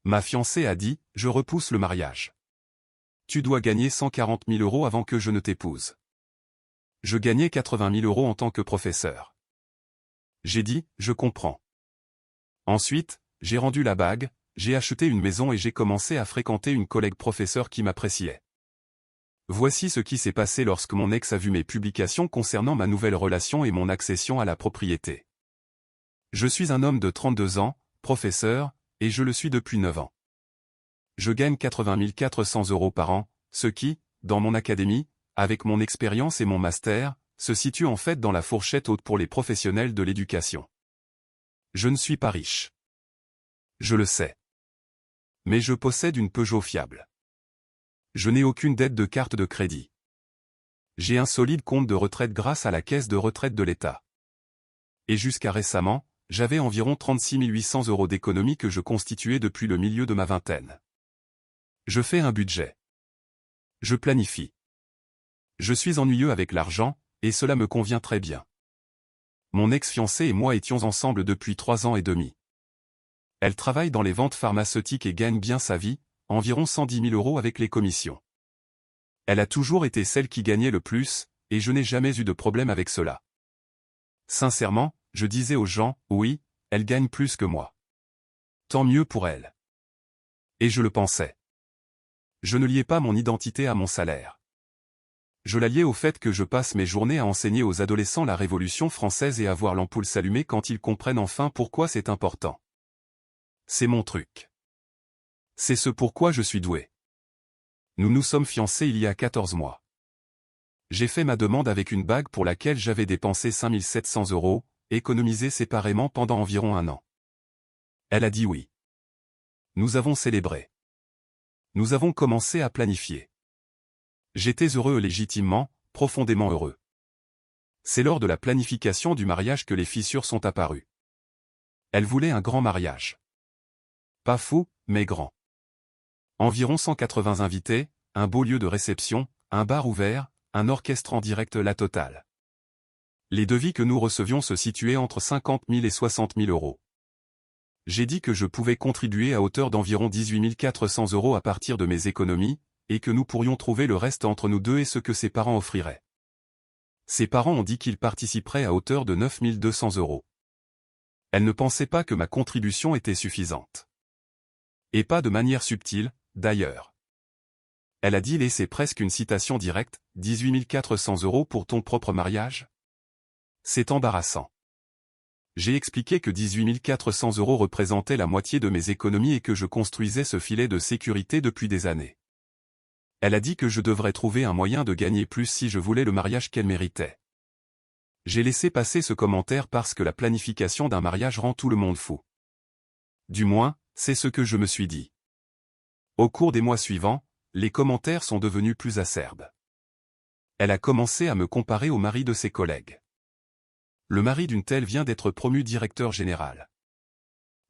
Ma fiancée a dit, je repousse le mariage. Tu dois gagner 140 000 € avant que je ne t'épouse. Je gagnais 80 000 € en tant que professeur. J'ai dit, je comprends. Ensuite, j'ai rendu la bague, j'ai acheté une maison et j'ai commencé à fréquenter une collègue professeure qui m'appréciait. Voici ce qui s'est passé lorsque mon ex a vu mes publications concernant ma nouvelle relation et mon accession à la propriété. Je suis un homme de 32 ans, professeur, et je le suis depuis 9 ans. Je gagne 80 400 € par an, ce qui, dans mon académie, avec mon expérience et mon master, se situe en fait dans la fourchette haute pour les professionnels de l'éducation. Je ne suis pas riche. Je le sais. Mais je possède une Peugeot fiable. Je n'ai aucune dette de carte de crédit. J'ai un solide compte de retraite grâce à la caisse de retraite de l'État. Et jusqu'à récemment, j'avais environ 36 800 € d'économies que je constituais depuis le milieu de ma vingtaine. Je fais un budget. Je planifie. Je suis ennuyeux avec l'argent, et cela me convient très bien. Mon ex-fiancée et moi étions ensemble depuis 3 ans et demi. Elle travaille dans les ventes pharmaceutiques et gagne bien sa vie, environ 110 000 € avec les commissions. Elle a toujours été celle qui gagnait le plus, et je n'ai jamais eu de problème avec cela. Sincèrement, je disais aux gens, oui, elle gagne plus que moi. Tant mieux pour elle. Et je le pensais. Je ne liais pas mon identité à mon salaire. Je la liais au fait que je passe mes journées à enseigner aux adolescents la Révolution française et à voir l'ampoule s'allumer quand ils comprennent enfin pourquoi c'est important. C'est mon truc. C'est ce pourquoi je suis doué. Nous nous sommes fiancés il y a 14 mois. J'ai fait ma demande avec une bague pour laquelle j'avais dépensé 5 700 €, économisés séparément pendant environ 1 an. Elle a dit oui. Nous avons célébré. Nous avons commencé à planifier. J'étais heureux légitimement, profondément heureux. C'est lors de la planification du mariage que les fissures sont apparues. Elle voulait un grand mariage. Pas fou, mais grand. Environ 180 invités, un beau lieu de réception, un bar ouvert, un orchestre en direct, la totale. Les devis que nous recevions se situaient entre 50 000 et 60 000 €. J'ai dit que je pouvais contribuer à hauteur d'environ 18 400 € à partir de mes économies, et que nous pourrions trouver le reste entre nous deux et ce que ses parents offriraient. Ses parents ont dit qu'ils participeraient à hauteur de 9 200 €. Elle ne pensait pas que ma contribution était suffisante. Et pas de manière subtile, d'ailleurs. Elle a dit, et c'est presque une citation directe, 18 400 € pour ton propre mariage? C'est embarrassant. J'ai expliqué que 18 400 € représentaient la moitié de mes économies et que je construisais ce filet de sécurité depuis des années. Elle a dit que je devrais trouver un moyen de gagner plus si je voulais le mariage qu'elle méritait. J'ai laissé passer ce commentaire parce que la planification d'un mariage rend tout le monde fou. Du moins, c'est ce que je me suis dit. Au cours des mois suivants, les commentaires sont devenus plus acerbes. Elle a commencé à me comparer au mari de ses collègues. Le mari d'une telle vient d'être promu directeur général.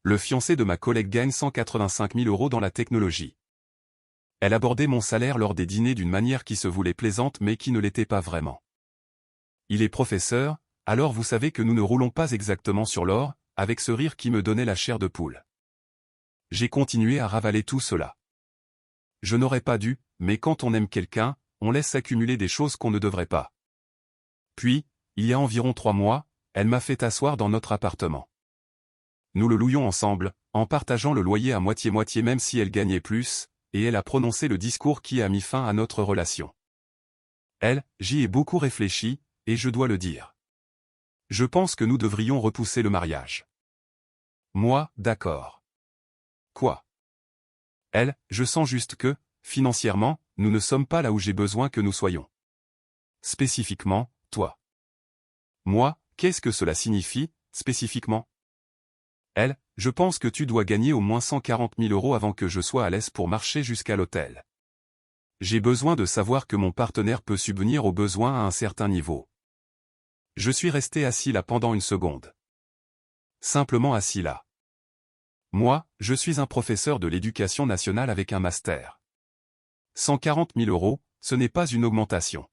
Le fiancé de ma collègue gagne 185 000 € dans la technologie. Elle abordait mon salaire lors des dîners d'une manière qui se voulait plaisante mais qui ne l'était pas vraiment. Il est professeur, alors vous savez que nous ne roulons pas exactement sur l'or, avec ce rire qui me donnait la chair de poule. J'ai continué à ravaler tout cela. Je n'aurais pas dû, mais quand on aime quelqu'un, on laisse s'accumuler des choses qu'on ne devrait pas. Puis, il y a environ 3 mois, elle m'a fait asseoir dans notre appartement. Nous le louions ensemble, en partageant le loyer à moitié-moitié même si elle gagnait plus, et elle a prononcé le discours qui a mis fin à notre relation. J'y ai beaucoup réfléchi, et je dois le dire. Je pense que nous devrions repousser le mariage. Moi, d'accord. Quoi? Je sens juste que, financièrement, nous ne sommes pas là où j'ai besoin que nous soyons. Spécifiquement, toi. Moi, qu'est-ce que cela signifie, spécifiquement? Je pense que tu dois gagner au moins 140 000 € avant que je sois à l'aise pour marcher jusqu'à l'hôtel. J'ai besoin de savoir que mon partenaire peut subvenir aux besoins à un certain niveau. Je suis resté assis là pendant une seconde. Simplement assis là. Moi, je suis un professeur de l'éducation nationale avec un master. 140 000 €, ce n'est pas une augmentation.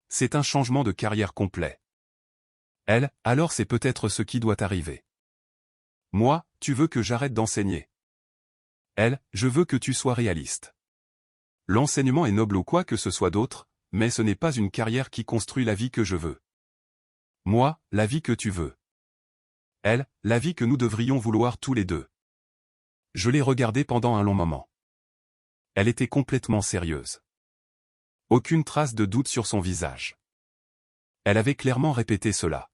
C'est un changement de carrière complet. Alors c'est peut-être ce qui doit arriver. Moi, tu veux que j'arrête d'enseigner? Elle, je veux que tu sois réaliste. L'enseignement est noble ou quoi que ce soit d'autre, mais ce n'est pas une carrière qui construit la vie que je veux. Moi, la vie que tu veux. Elle, la vie que nous devrions vouloir tous les deux. Je l'ai regardée pendant un long moment. Elle était complètement sérieuse. Aucune trace de doute sur son visage. Elle avait clairement répété cela.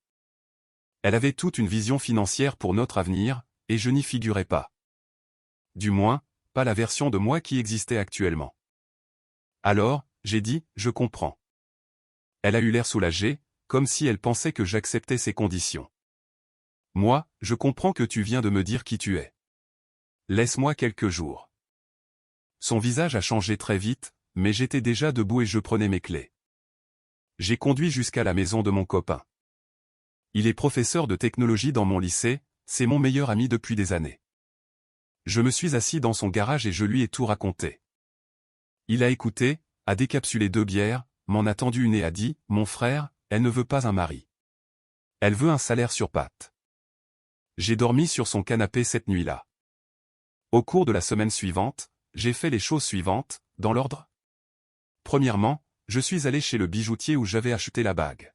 Elle avait toute une vision financière pour notre avenir, et je n'y figurais pas. Du moins, pas la version de moi qui existait actuellement. Alors, j'ai dit, je comprends. Elle a eu l'air soulagée, comme si elle pensait que j'acceptais ses conditions. Moi, je comprends que tu viens de me dire qui tu es. Laisse-moi quelques jours. Son visage a changé très vite, mais j'étais déjà debout et je prenais mes clés. J'ai conduit jusqu'à la maison de mon copain. Il est professeur de technologie dans mon lycée, c'est mon meilleur ami depuis des années. Je me suis assis dans son garage et je lui ai tout raconté. Il a écouté, a décapsulé 2 bières, m'en a tendu une et a dit, « Mon frère, elle ne veut pas un mari. Elle veut un salaire sur pattes. » J'ai dormi sur son canapé cette nuit-là. Au cours de la semaine suivante, j'ai fait les choses suivantes, dans l'ordre. Premièrement, je suis allé chez le bijoutier où j'avais acheté la bague.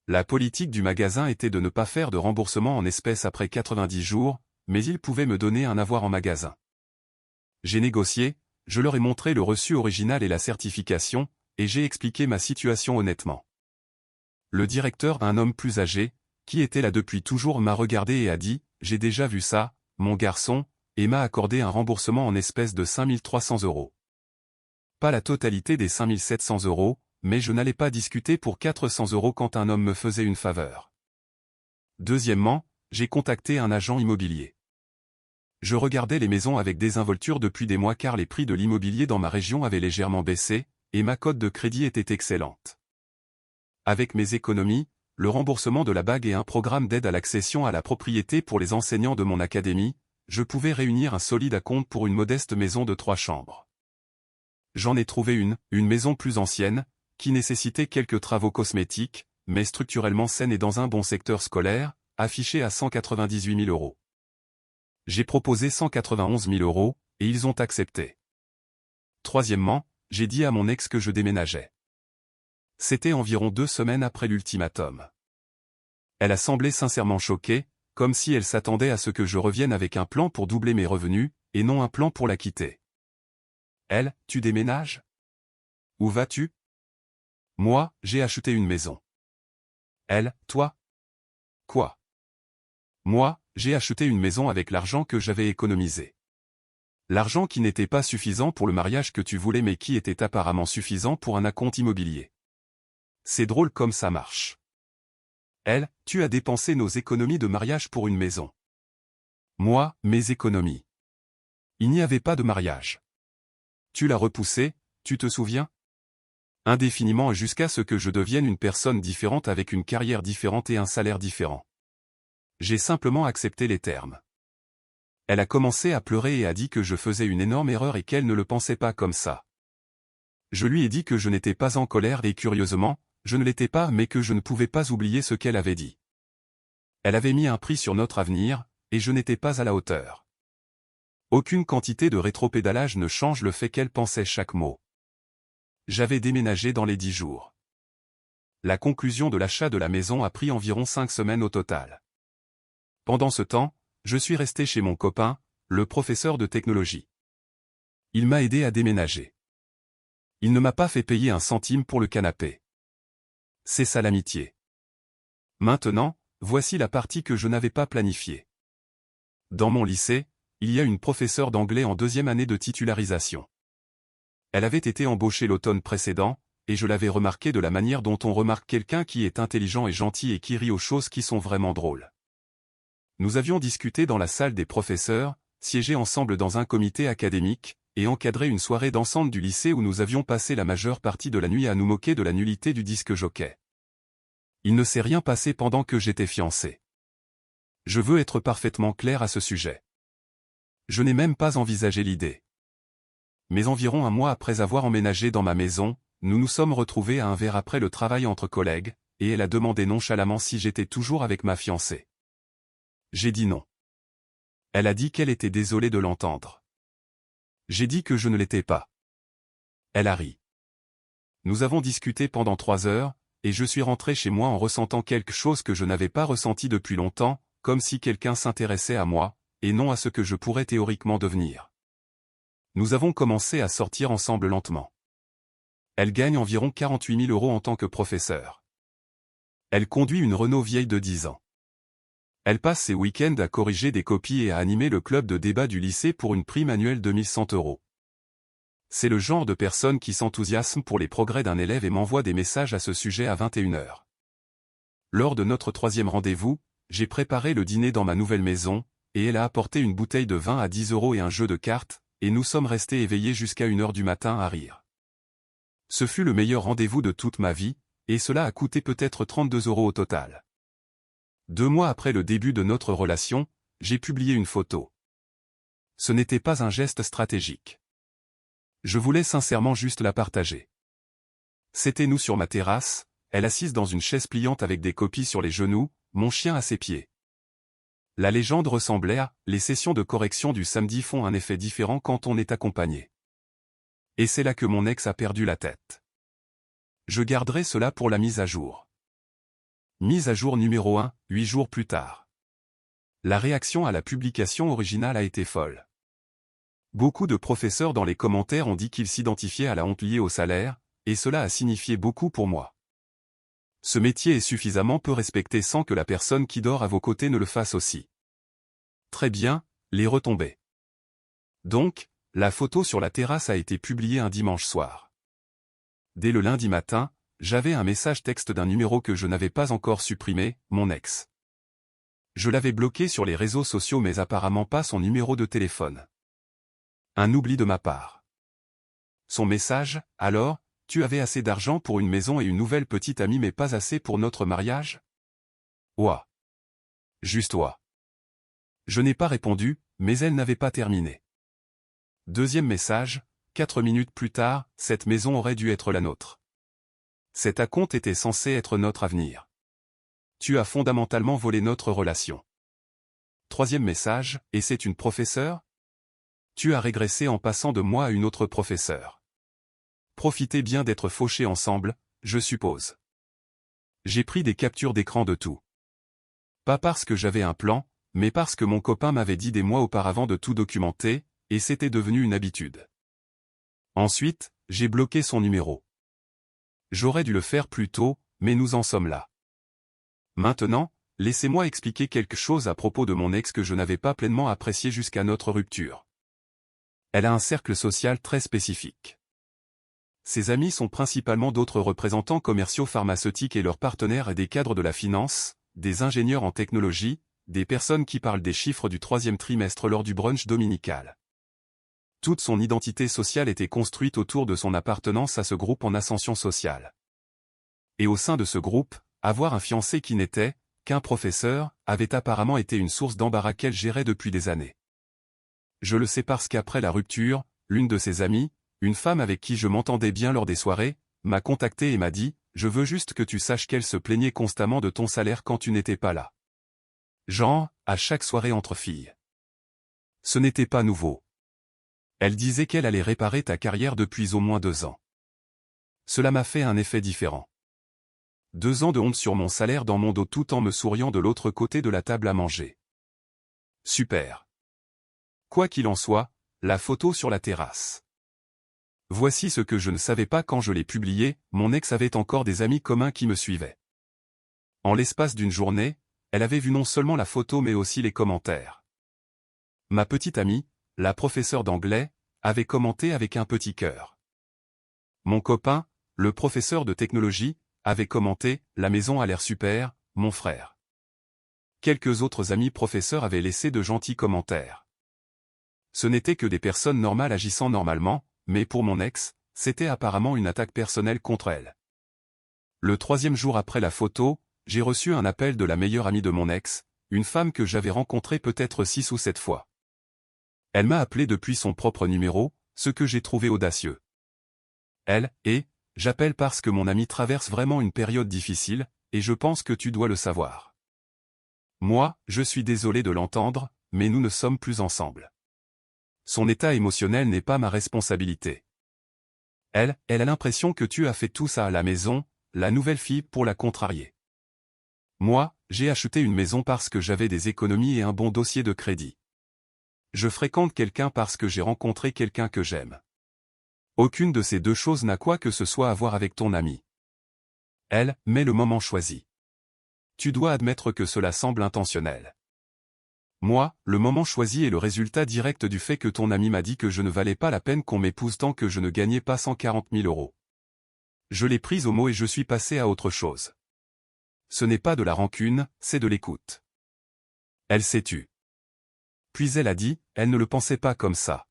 La politique du magasin était de ne pas faire de remboursement en espèces après 90 jours, mais il pouvait me donner un avoir en magasin. J'ai négocié, je leur ai montré le reçu original et la certification, et j'ai expliqué ma situation honnêtement. Le directeur, un homme plus âgé, qui était là depuis toujours, m'a regardé et a dit, « J'ai déjà vu ça, mon garçon », et m'a accordé un remboursement en espèces de 5 300 €. Pas la totalité des 5 700 €, mais je n'allais pas discuter pour 400 € quand un homme me faisait une faveur. Deuxièmement, j'ai contacté un agent immobilier. Je regardais les maisons avec désinvolture depuis des mois car les prix de l'immobilier dans ma région avaient légèrement baissé, et ma cote de crédit était excellente. Avec mes économies, le remboursement de la bague et un programme d'aide à l'accession à la propriété pour les enseignants de mon académie, je pouvais réunir un solide acompte pour une modeste maison de 3 chambres. J'en ai trouvé une maison plus ancienne, qui nécessitait quelques travaux cosmétiques, mais structurellement saine et dans un bon secteur scolaire, affichée à 198 000 €. J'ai proposé 191 000 €, et ils ont accepté. Troisièmement, j'ai dit à mon ex que je déménageais. C'était environ 2 semaines après l'ultimatum. Elle a semblé sincèrement choquée, comme si elle s'attendait à ce que je revienne avec un plan pour doubler mes revenus, et non un plan pour la quitter. Elle, tu déménages? Où vas-tu? Moi, j'ai acheté une maison. Elle, toi? Quoi? Moi, j'ai acheté une maison avec l'argent que j'avais économisé. L'argent qui n'était pas suffisant pour le mariage que tu voulais mais qui était apparemment suffisant pour un acompte immobilier. C'est drôle comme ça marche. Elle, tu as dépensé nos économies de mariage pour une maison. Moi, mes économies. Il n'y avait pas de mariage. Tu l'as repoussé, tu te souviens? Indéfiniment jusqu'à ce que je devienne une personne différente avec une carrière différente et un salaire différent. J'ai simplement accepté les termes. Elle a commencé à pleurer et a dit que je faisais une énorme erreur et qu'elle ne le pensait pas comme ça. Je lui ai dit que je n'étais pas en colère et curieusement, je ne l'étais pas mais que je ne pouvais pas oublier ce qu'elle avait dit. Elle avait mis un prix sur notre avenir, et je n'étais pas à la hauteur. Aucune quantité de rétropédalage ne change le fait qu'elle pensait chaque mot. J'avais déménagé dans les 10 jours. La conclusion de l'achat de la maison a pris environ 5 semaines au total. Pendant ce temps, je suis resté chez mon copain, le professeur de technologie. Il m'a aidé à déménager. Il ne m'a pas fait payer un centime pour le canapé. C'est ça l'amitié. Maintenant, voici la partie que je n'avais pas planifiée. Dans mon lycée, il y a une professeure d'anglais en 2e année de titularisation. Elle avait été embauchée l'automne précédent, et je l'avais remarqué de la manière dont on remarque quelqu'un qui est intelligent et gentil et qui rit aux choses qui sont vraiment drôles. Nous avions discuté dans la salle des professeurs, siégé ensemble dans un comité académique, et encadré une soirée dansante du lycée où nous avions passé la majeure partie de la nuit à nous moquer de la nullité du disque jockey. Il ne s'est rien passé pendant que j'étais fiancé. Je veux être parfaitement clair à ce sujet. Je n'ai même pas envisagé l'idée. Mais environ un mois après avoir emménagé dans ma maison, nous nous sommes retrouvés à un verre après le travail entre collègues, et elle a demandé nonchalamment si j'étais toujours avec ma fiancée. J'ai dit non. Elle a dit qu'elle était désolée de l'entendre. J'ai dit que je ne l'étais pas. Elle a ri. Nous avons discuté pendant 3 heures, et je suis rentré chez moi en ressentant quelque chose que je n'avais pas ressenti depuis longtemps, comme si quelqu'un s'intéressait à moi, et non à ce que je pourrais théoriquement devenir. Nous avons commencé à sortir ensemble lentement. Elle gagne environ 48 000 € en tant que professeure. Elle conduit une Renault vieille de 10 ans. Elle passe ses week-ends à corriger des copies et à animer le club de débat du lycée pour une prime annuelle de 1 100 €. C'est le genre de personne qui s'enthousiasme pour les progrès d'un élève et m'envoie des messages à ce sujet à 21 h. Lors de notre 3e rendez-vous, j'ai préparé le dîner dans ma nouvelle maison, et elle a apporté une bouteille de vin à 10 € et un jeu de cartes, et nous sommes restés éveillés jusqu'à 1 h du matin à rire. Ce fut le meilleur rendez-vous de toute ma vie, et cela a coûté peut-être 32 € au total. 2 mois après le début de notre relation, j'ai publié une photo. Ce n'était pas un geste stratégique. Je voulais sincèrement juste la partager. C'était nous sur ma terrasse, elle assise dans une chaise pliante avec des copies sur les genoux, mon chien à ses pieds. La légende ressemblait à « Les sessions de correction du samedi font un effet différent quand on est accompagné ». Et c'est là que mon ex a perdu la tête. Je garderai cela pour la mise à jour. Mise à jour numéro 1, 8 jours plus tard. La réaction à la publication originale a été folle. Beaucoup de professeurs dans les commentaires ont dit qu'ils s'identifiaient à la honte liée au salaire, et cela a signifié beaucoup pour moi. Ce métier est suffisamment peu respecté sans que la personne qui dort à vos côtés ne le fasse aussi. Très bien, les retombées. Donc, la photo sur la terrasse a été publiée un dimanche soir. Dès le lundi matin, j'avais un message texte d'un numéro que je n'avais pas encore supprimé, mon ex. Je l'avais bloqué sur les réseaux sociaux mais apparemment pas son numéro de téléphone. Un oubli de ma part. Son message, alors, tu avais assez d'argent pour une maison et une nouvelle petite amie mais pas assez pour notre mariage? Ouah. Juste ouah. Je n'ai pas répondu, mais elle n'avait pas terminé. Deuxième message, 4 minutes plus tard, cette maison aurait dû être la nôtre. Cet acompte était censé être notre avenir. Tu as fondamentalement volé notre relation. Troisième message, et c'est une professeure? Tu as régressé en passant de moi à une autre professeure. Profitez bien d'être fauchés ensemble, je suppose. J'ai pris des captures d'écran de tout. Pas parce que j'avais un plan, mais parce que mon copain m'avait dit des mois auparavant de tout documenter, et c'était devenu une habitude. Ensuite, j'ai bloqué son numéro. J'aurais dû le faire plus tôt, mais nous en sommes là. Maintenant, laissez-moi expliquer quelque chose à propos de mon ex que je n'avais pas pleinement apprécié jusqu'à notre rupture. Elle a un cercle social très spécifique. Ses amis sont principalement d'autres représentants commerciaux pharmaceutiques et leurs partenaires et des cadres de la finance, des ingénieurs en technologie, des personnes qui parlent des chiffres du 3e trimestre lors du brunch dominical. Toute son identité sociale était construite autour de son appartenance à ce groupe en ascension sociale. Et au sein de ce groupe, avoir un fiancé qui n'était qu'un professeur avait apparemment été une source d'embarras qu'elle gérait depuis des années. Je le sais parce qu'après la rupture, l'une de ses amies, une femme avec qui je m'entendais bien lors des soirées, m'a contacté et m'a dit « Je veux juste que tu saches qu'elle se plaignait constamment de ton salaire quand tu n'étais pas là. » Genre, à chaque soirée entre filles. Ce n'était pas nouveau. Elle disait qu'elle allait réparer ta carrière depuis au moins 2 ans. Cela m'a fait un effet différent. 2 ans de honte sur mon salaire dans mon dos tout en me souriant de l'autre côté de la table à manger. Super. Quoi qu'il en soit, la photo sur la terrasse. Voici ce que je ne savais pas quand je l'ai publié, mon ex avait encore des amis communs qui me suivaient. En l'espace d'une journée, elle avait vu non seulement la photo mais aussi les commentaires. Ma petite amie, la professeure d'anglais, avait commenté avec un petit cœur. Mon copain, le professeur de technologie, avait commenté « La maison a l'air super, mon frère ». Quelques autres amis professeurs avaient laissé de gentils commentaires. Ce n'étaient que des personnes normales agissant normalement, mais pour mon ex, c'était apparemment une attaque personnelle contre elle. Le 3e jour après la photo, j'ai reçu un appel de la meilleure amie de mon ex, une femme que j'avais rencontrée peut-être 6 ou 7 fois. Elle m'a appelé depuis son propre numéro, ce que j'ai trouvé audacieux. Elle, et, j'appelle parce que mon ami traverse vraiment une période difficile, et je pense que tu dois le savoir. Moi, je suis désolé de l'entendre, mais nous ne sommes plus ensemble. Son état émotionnel n'est pas ma responsabilité. Elle a l'impression que tu as fait tout ça à la maison, la nouvelle fille pour la contrarier. Moi, j'ai acheté une maison parce que j'avais des économies et un bon dossier de crédit. Je fréquente quelqu'un parce que j'ai rencontré quelqu'un que j'aime. Aucune de ces deux choses n'a quoi que ce soit à voir avec ton ami. Elle, mais le moment choisi. Tu dois admettre que cela semble intentionnel. Moi, le moment choisi est le résultat direct du fait que ton ami m'a dit que je ne valais pas la peine qu'on m'épouse tant que je ne gagnais pas 140 000 euros. Je l'ai prise au mot et je suis passé à autre chose. Ce n'est pas de la rancune, c'est de l'écoute. Elle s'est tue. Puis elle a dit, elle ne le pensait pas comme ça.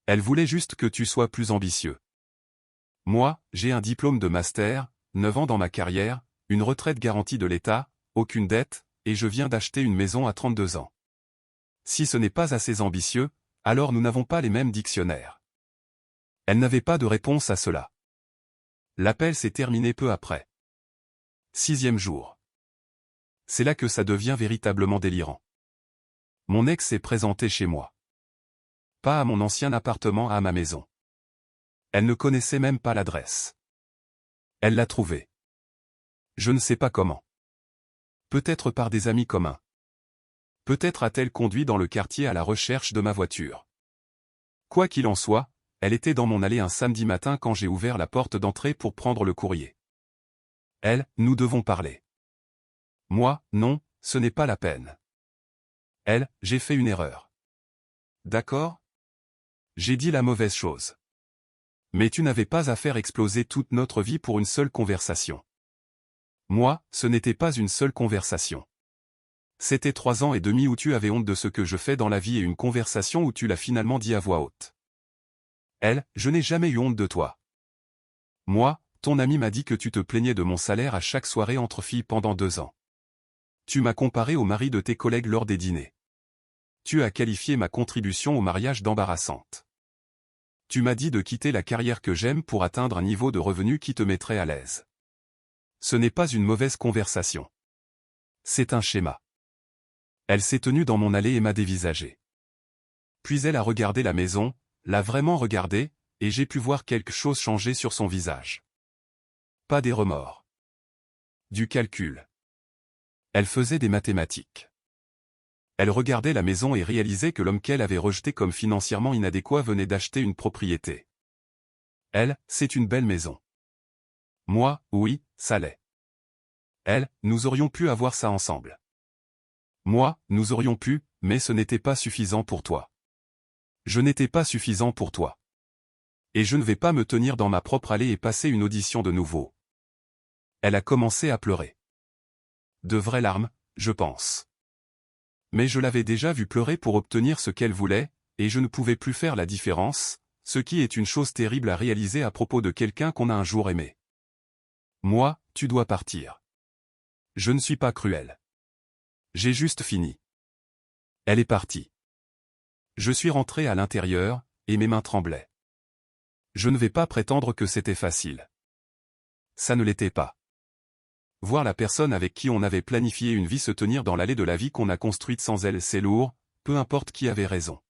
Elle voulait juste que tu sois plus ambitieux. Moi, j'ai un diplôme de master, 9 ans dans ma carrière, une retraite garantie de l'État, aucune dette, et je viens d'acheter une maison à 32 ans. Si ce n'est pas assez ambitieux, alors nous n'avons pas les mêmes dictionnaires. Elle n'avait pas de réponse à cela. L'appel s'est terminé peu après. 6e jour. C'est là que ça devient véritablement délirant. Mon ex s'est présenté chez moi. Pas à mon ancien appartement, à ma maison. Elle ne connaissait même pas l'adresse. Elle l'a trouvée. Je ne sais pas comment. Peut-être par des amis communs. Peut-être a-t-elle conduit dans le quartier à la recherche de ma voiture. Quoi qu'il en soit, elle était dans mon allée un samedi matin quand j'ai ouvert la porte d'entrée pour prendre le courrier. Elle, nous devons parler. Moi, non, ce n'est pas la peine. Elle, j'ai fait une erreur. D'accord? J'ai dit la mauvaise chose. Mais tu n'avais pas à faire exploser toute notre vie pour une seule conversation. Moi, ce n'était pas une seule conversation. C'était 3 ans et demi où tu avais honte de ce que je fais dans la vie et une conversation où tu l'as finalement dit à voix haute. Elle, je n'ai jamais eu honte de toi. Moi, ton ami m'a dit que tu te plaignais de mon salaire à chaque soirée entre filles pendant 2 ans. Tu m'as comparé au mari de tes collègues lors des dîners. Tu as qualifié ma contribution au mariage d'embarrassante. Tu m'as dit de quitter la carrière que j'aime pour atteindre un niveau de revenu qui te mettrait à l'aise. Ce n'est pas une mauvaise conversation. C'est un schéma. Elle s'est tenue dans mon allée et m'a dévisagé. Puis elle a regardé la maison, l'a vraiment regardée, et j'ai pu voir quelque chose changer sur son visage. Pas des remords. Du calcul. Elle faisait des mathématiques. Elle regardait la maison et réalisait que l'homme qu'elle avait rejeté comme financièrement inadéquat venait d'acheter une propriété. Elle, c'est une belle maison. Moi, oui, ça l'est. Elle, nous aurions pu avoir ça ensemble. Moi, nous aurions pu, mais ce n'était pas suffisant pour toi. Je n'étais pas suffisant pour toi. Et je ne vais pas me tenir dans ma propre allée et passer une audition de nouveau. Elle a commencé à pleurer. De vraies larmes, je pense. Mais je l'avais déjà vue pleurer pour obtenir ce qu'elle voulait, et je ne pouvais plus faire la différence, ce qui est une chose terrible à réaliser à propos de quelqu'un qu'on a un jour aimé. Moi, tu dois partir. Je ne suis pas cruel. J'ai juste fini. Elle est partie. Je suis rentré à l'intérieur, et mes mains tremblaient. Je ne vais pas prétendre que c'était facile. Ça ne l'était pas. Voir la personne avec qui on avait planifié une vie se tenir dans l'allée de la vie qu'on a construite sans elle, c'est lourd, peu importe qui avait raison.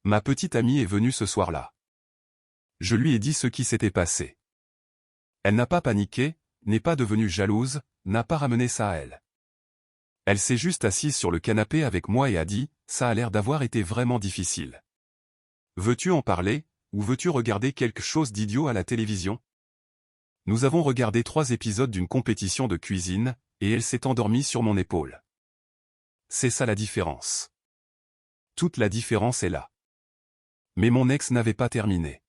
Ma petite amie est venue ce soir-là. Je lui ai dit ce qui s'était passé. Elle n'a pas paniqué, n'est pas devenue jalouse, n'a pas ramené ça à elle. Elle s'est juste assise sur le canapé avec moi et a dit, ça a l'air d'avoir été vraiment difficile. Veux-tu en parler, ou veux-tu regarder quelque chose d'idiot à la télévision? Nous avons regardé 3 épisodes d'une compétition de cuisine, et elle s'est endormie sur mon épaule. C'est ça la différence. Toute la différence est là. Mais mon ex n'avait pas terminé.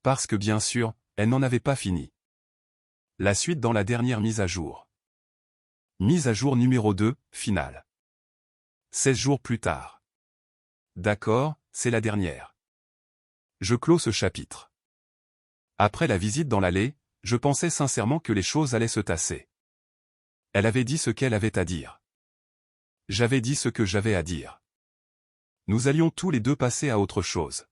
Parce que bien sûr, elle n'en avait pas fini. La suite dans la dernière mise à jour. Mise à jour numéro 2, finale. 16 jours plus tard. D'accord, c'est la dernière. Je clôt ce chapitre. Après la visite dans l'allée, je pensais sincèrement que les choses allaient se tasser. Elle avait dit ce qu'elle avait à dire. J'avais dit ce que j'avais à dire. Nous allions tous les deux passer à autre chose.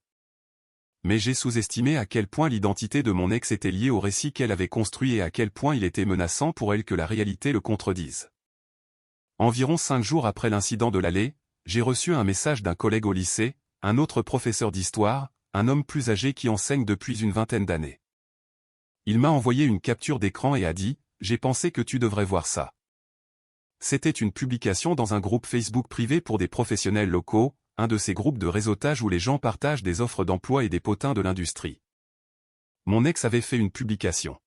Mais j'ai sous-estimé à quel point l'identité de mon ex était liée au récit qu'elle avait construit et à quel point il était menaçant pour elle que la réalité le contredise. Environ 5 jours après l'incident de l'allée, j'ai reçu un message d'un collègue au lycée, un autre professeur d'histoire, un homme plus âgé qui enseigne depuis une vingtaine d'années. Il m'a envoyé une capture d'écran et a dit « J'ai pensé que tu devrais voir ça ». C'était une publication dans un groupe Facebook privé pour des professionnels locaux, un de ces groupes de réseautage où les gens partagent des offres d'emploi et des potins de l'industrie. Mon ex avait fait une publication.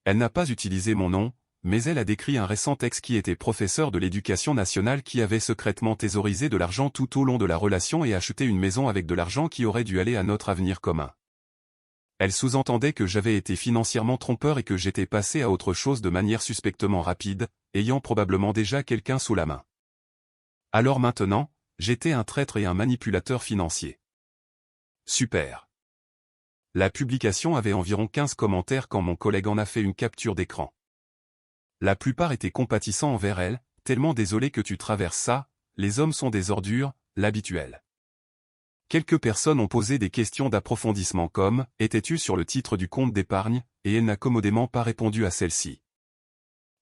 Elle n'a pas utilisé mon nom, mais elle a décrit un récent ex qui était professeur de l'éducation nationale qui avait secrètement thésaurisé de l'argent tout au long de la relation et acheté une maison avec de l'argent qui aurait dû aller à notre avenir commun. Elle sous-entendait que j'avais été financièrement trompeur et que j'étais passé à autre chose de manière suspectement rapide, ayant probablement déjà quelqu'un sous la main. Alors maintenant, j'étais un traître et un manipulateur financier. Super. La publication avait environ 15 commentaires quand mon collègue en a fait une capture d'écran. La plupart étaient compatissants envers elle, tellement désolé que tu traverses ça, les hommes sont des ordures, l'habituel. Quelques personnes ont posé des questions d'approfondissement comme « Étais-tu sur le titre du compte d'épargne ?» et elle n'a commodément pas répondu à celle-ci.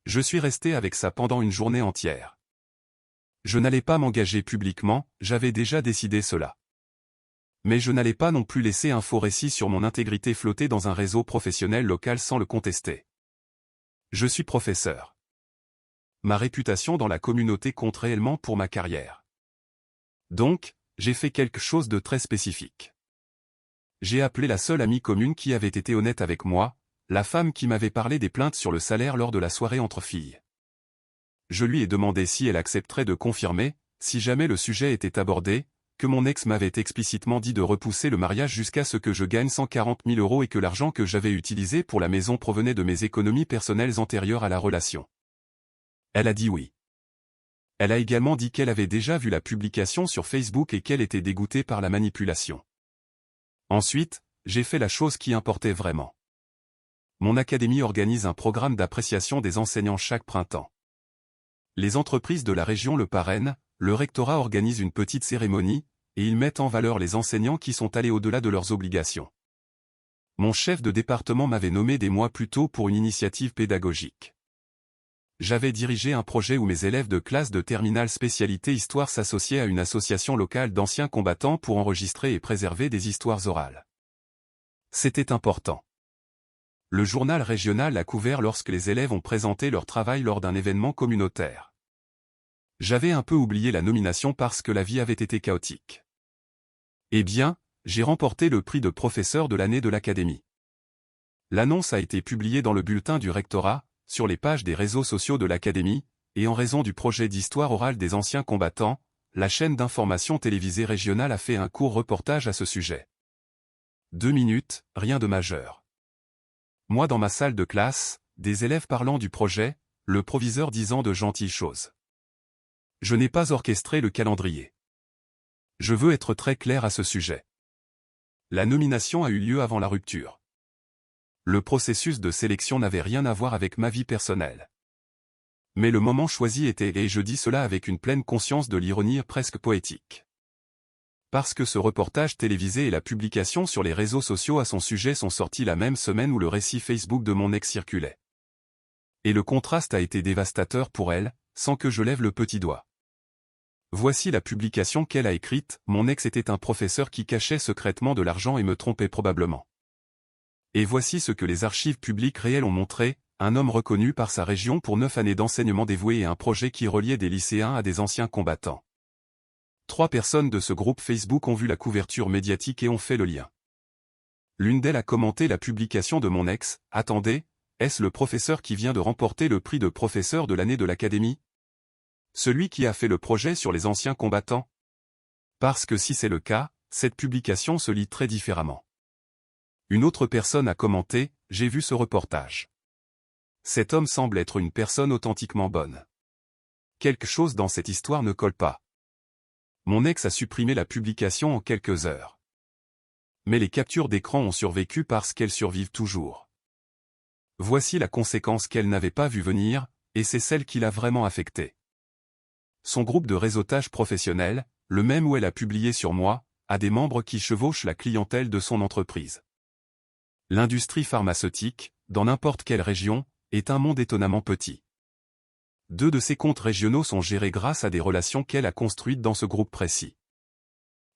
Je suis resté avec ça pendant une journée entière. Je n'allais pas m'engager publiquement, j'avais déjà décidé cela. Mais je n'allais pas non plus laisser un faux récit sur mon intégrité flotter dans un réseau professionnel local sans le contester. Je suis professeur. Ma réputation dans la communauté compte réellement pour ma carrière. Donc, j'ai fait quelque chose de très spécifique. J'ai appelé la seule amie commune qui avait été honnête avec moi, la femme qui m'avait parlé des plaintes sur le salaire lors de la soirée entre filles. Je lui ai demandé si elle accepterait de confirmer, si jamais le sujet était abordé, que mon ex m'avait explicitement dit de repousser le mariage jusqu'à ce que je gagne 140 000 € et que l'argent que j'avais utilisé pour la maison provenait de mes économies personnelles antérieures à la relation. Elle a dit oui. Elle a également dit qu'elle avait déjà vu la publication sur Facebook et qu'elle était dégoûtée par la manipulation. Ensuite, j'ai fait la chose qui importait vraiment. Mon académie organise un programme d'appréciation des enseignants chaque printemps. Les entreprises de la région le parrainent, le rectorat organise une petite cérémonie, et ils mettent en valeur les enseignants qui sont allés au-delà de leurs obligations. Mon chef de département m'avait nommé des mois plus tôt pour une initiative pédagogique. J'avais dirigé un projet où mes élèves de classe de terminale spécialité histoire s'associaient à une association locale d'anciens combattants pour enregistrer et préserver des histoires orales. C'était important. Le journal régional a couvert lorsque les élèves ont présenté leur travail lors d'un événement communautaire. J'avais un peu oublié la nomination parce que la vie avait été chaotique. Eh bien, j'ai remporté le prix de professeur de l'année de l'académie. L'annonce a été publiée dans le bulletin du rectorat, sur les pages des réseaux sociaux de l'Académie, et en raison du projet d'histoire orale des anciens combattants, la chaîne d'information télévisée régionale a fait un court reportage à ce sujet. 2 minutes, rien de majeur. Moi dans ma salle de classe, des élèves parlant du projet, le proviseur disant de gentilles choses. Je n'ai pas orchestré le calendrier. Je veux être très clair à ce sujet. La nomination a eu lieu avant la rupture. Le processus de sélection n'avait rien à voir avec ma vie personnelle. Mais le moment choisi était, et je dis cela avec une pleine conscience de l'ironie presque poétique. Parce que ce reportage télévisé et la publication sur les réseaux sociaux à son sujet sont sortis la même semaine où le récit Facebook de mon ex circulait. Et le contraste a été dévastateur pour elle, sans que je lève le petit doigt. Voici la publication qu'elle a écrite, mon ex était un professeur qui cachait secrètement de l'argent et me trompait probablement. Et voici ce que les archives publiques réelles ont montré, un homme reconnu par sa région pour 9 années d'enseignement dévoué et un projet qui reliait des lycéens à des anciens combattants. 3 personnes de ce groupe Facebook ont vu la couverture médiatique et ont fait le lien. L'une d'elles a commenté la publication de mon ex, « Attendez, est-ce le professeur qui vient de remporter le prix de professeur de l'année de l'académie? Celui qui a fait le projet sur les anciens combattants? Parce que si c'est le cas, cette publication se lit très différemment. » Une autre personne a commenté, « J'ai vu ce reportage. Cet homme semble être une personne authentiquement bonne. Quelque chose dans cette histoire ne colle pas. » Mon ex a supprimé la publication en quelques heures. Mais les captures d'écran ont survécu parce qu'elles survivent toujours. Voici la conséquence qu'elle n'avait pas vue venir, et c'est celle qui l'a vraiment affectée. Son groupe de réseautage professionnel, le même où elle a publié sur moi, a des membres qui chevauchent la clientèle de son entreprise. L'industrie pharmaceutique, dans n'importe quelle région, est un monde étonnamment petit. 2 de ses comptes régionaux sont gérés grâce à des relations qu'elle a construites dans ce groupe précis.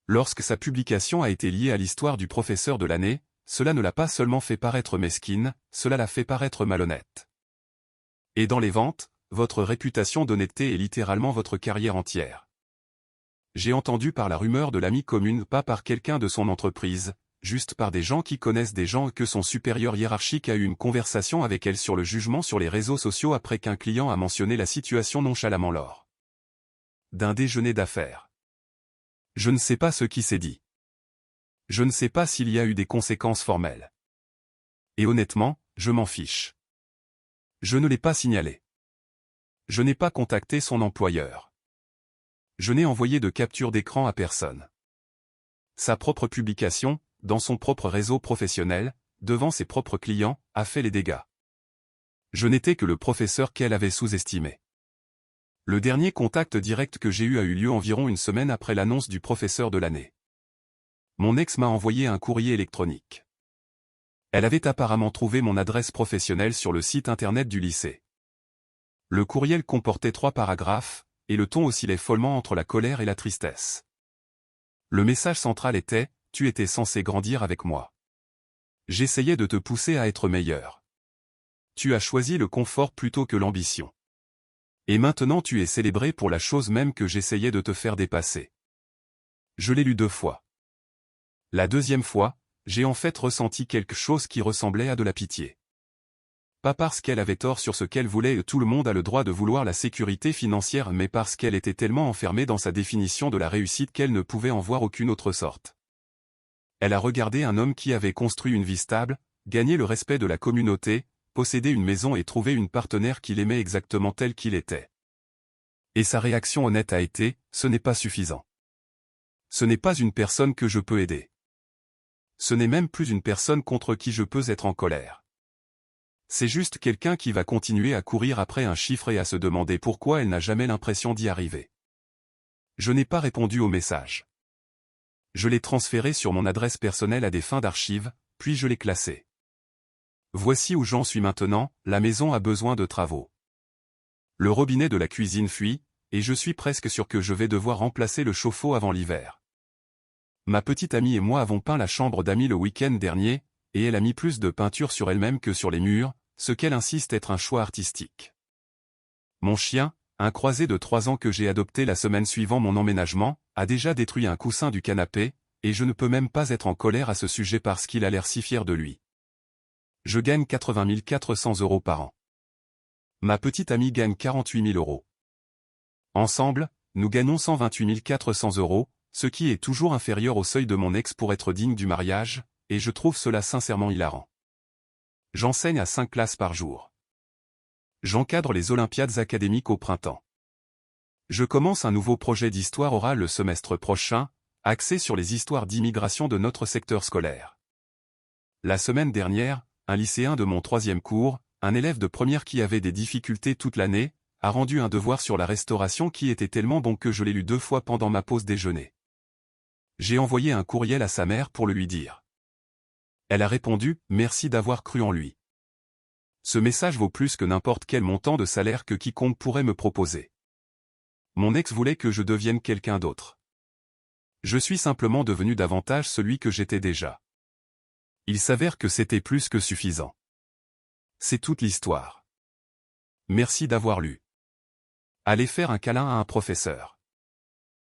Lorsque sa publication a été liée à l'histoire du professeur de l'année, cela ne l'a pas seulement fait paraître mesquine, cela l'a fait paraître malhonnête. Et dans les ventes, votre réputation d'honnêteté est littéralement votre carrière entière. J'ai entendu par la rumeur de l'ami commune, pas par quelqu'un de son entreprise, juste par des gens qui connaissent des gens que son supérieur hiérarchique a eu une conversation avec elle sur le jugement sur les réseaux sociaux après qu'un client a mentionné la situation nonchalamment lors d'un déjeuner d'affaires. Je ne sais pas ce qui s'est dit. Je ne sais pas s'il y a eu des conséquences formelles. Et honnêtement, je m'en fiche. Je ne l'ai pas signalé. Je n'ai pas contacté son employeur. Je n'ai envoyé de capture d'écran à personne. Sa propre publication, dans son propre réseau professionnel, devant ses propres clients, a fait les dégâts. Je n'étais que le professeur qu'elle avait sous-estimé. Le dernier contact direct que j'ai eu a eu lieu environ une semaine après l'annonce du professeur de l'année. Mon ex m'a envoyé un courrier électronique. Elle avait apparemment trouvé mon adresse professionnelle sur le site internet du lycée. Le courriel comportait 3 paragraphes, et le ton oscillait follement entre la colère et la tristesse. Le message central était « Tu étais censé grandir avec moi. J'essayais de te pousser à être meilleur. Tu as choisi le confort plutôt que l'ambition. Et maintenant tu es célébré pour la chose même que j'essayais de te faire dépasser. » Je l'ai lu 2 fois. La deuxième fois, j'ai en fait ressenti quelque chose qui ressemblait à de la pitié. Pas parce qu'elle avait tort sur ce qu'elle voulait et tout le monde a le droit de vouloir la sécurité financière, mais parce qu'elle était tellement enfermée dans sa définition de la réussite qu'elle ne pouvait en voir aucune autre sorte. Elle a regardé un homme qui avait construit une vie stable, gagné le respect de la communauté, possédé une maison et trouvé une partenaire qu'il aimait exactement tel qu'il était. Et sa réaction honnête a été « Ce n'est pas suffisant. Ce n'est pas une personne que je peux aider. Ce n'est même plus une personne contre qui je peux être en colère. C'est juste quelqu'un qui va continuer à courir après un chiffre et à se demander pourquoi elle n'a jamais l'impression d'y arriver. » Je n'ai pas répondu au message. Je l'ai transféré sur mon adresse personnelle à des fins d'archives, puis je l'ai classé. Voici où j'en suis maintenant, la maison a besoin de travaux. Le robinet de la cuisine fuit, et je suis presque sûr que je vais devoir remplacer le chauffe-eau avant l'hiver. Ma petite amie et moi avons peint la chambre d'amis le week-end dernier, et elle a mis plus de peinture sur elle-même que sur les murs, ce qu'elle insiste être un choix artistique. Mon chien, un croisé de 3 ans que j'ai adopté la semaine suivant mon emménagement, a déjà détruit un coussin du canapé, et je ne peux même pas être en colère à ce sujet parce qu'il a l'air si fier de lui. Je gagne 80 400 € par an. Ma petite amie gagne 48 000 €. Ensemble, nous gagnons 128 400 €, ce qui est toujours inférieur au seuil de mon ex pour être digne du mariage, et je trouve cela sincèrement hilarant. J'enseigne à 5 classes par jour. J'encadre les Olympiades académiques au printemps. Je commence un nouveau projet d'histoire orale le semestre prochain, axé sur les histoires d'immigration de notre secteur scolaire. La semaine dernière, un lycéen de mon 3e cours, un élève de première qui avait des difficultés toute l'année, a rendu un devoir sur la restauration qui était tellement bon que je l'ai lu 2 fois pendant ma pause déjeuner. J'ai envoyé un courriel à sa mère pour le lui dire. Elle a répondu « Merci d'avoir cru en lui ». Ce message vaut plus que n'importe quel montant de salaire que quiconque pourrait me proposer. Mon ex voulait que je devienne quelqu'un d'autre. Je suis simplement devenu davantage celui que j'étais déjà. Il s'avère que c'était plus que suffisant. C'est toute l'histoire. Merci d'avoir lu. Allez faire un câlin à un professeur.